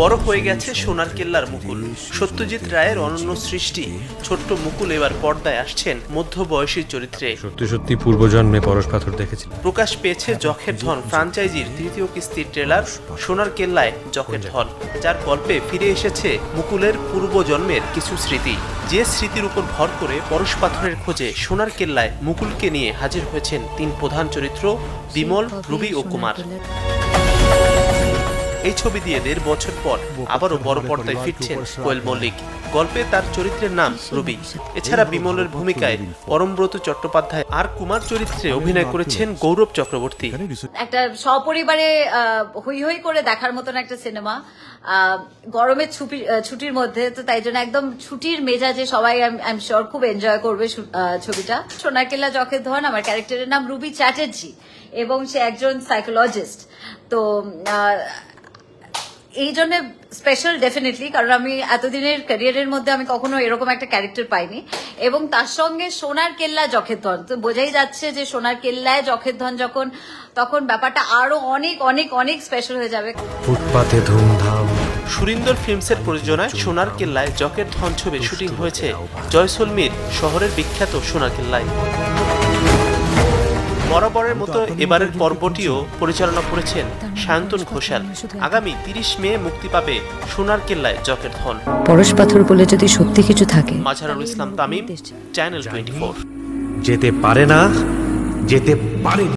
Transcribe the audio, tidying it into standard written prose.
বড় হয়ে গেছে সোনার কেল্লার মুকুল। সত্যজিৎ রায়ের অনন্য সৃষ্টি ছোট্ট মুকুল এবার পর্দায় আসছেন মধ্যবয়সী চরিত্রে। সত্যি সত্যি পূর্বজন্মে পরশ পাথর দেখেছি। প্রকাশ পেয়েছে জখের ধন ফ্রাঞ্চাইজির তৃতীয় কিস্তির ট্রেলার সোনার কেল্লায় জখের ধন, যার গল্পে ফিরে এসেছে মুকুলের পূর্বজন্মের কিছু স্মৃতি। যে স্মৃতির উপর ভর করে পরশ পাথরের খোঁজে সোনার কেল্লায় মুকুলকে নিয়ে হাজির হয়েছেন তিন প্রধান চরিত্র বিমল, রুবি ও কুমার। এই ছবি দিয়ে 1.5 বছর পর আবারও বড় পর্দায় ফিরছেন কোয়েল মল্লিক। গল্পে তার চরিত্রের নাম রুবি। এছাড়া বিমলের ভূমিকায় পরমব্রত চট্টোপাধ্যায় আর কুমার চরিত্রে অভিনয় করেছেন গৌরব চক্রবর্তী। একটা সপরিবারে হই হই করে দেখার মতন একটা সিনেমা, গরমের ছুটির মধ্যে, তো তাই জন্য একদম ছুটির মেজাজে সবাই আই এম শিওর খুব এনজয় করবে ছবিটা। সোনার কেল্লা জখের ধন, আমার ক্যারেক্টারের নাম রুবি চ্যাটার্জি এবং সে একজন সাইকোলজিস্ট। তো এই জন্য স্পেশাল ডেফিনেটলি, কারণ আমি এতদিনের ক্যারিয়ারের মধ্যে আমি কখনো এরকম একটা ক্যারেক্টার পাইনি। এবং তার সঙ্গে সোনার কেল্লা জখের ধন, তো বোঝাই যাচ্ছে যে সোনার কেল্লায় জখের ধন যখন, তখন ব্যাপারটা আরো অনেক অনেক অনেক স্পেশাল হয়ে যাবে। ফুটপাতে ধুমধাম। সুরিন্দর ফিল্মসের প্রযোজনায় সোনার কেল্লায় জখের ধন ছবির শুটিং হয়েছে জয়সলমীর শহরের বিখ্যাত সোনার কেল্লায়। বরাবরের মতো এবারের পর্বটিও পরিচালনা করেছেন সায়ন্তন ঘোষাল। আগামী 30 মে মুক্তি পাবে সোনার কেল্লায় জখের ধন। পরশ পাথর বলে যদি সত্যি কিছু থাকে। মাঝারুল ইসলাম তামিম, চ্যানেল 24। যেতে পারে না, যেতে পারে।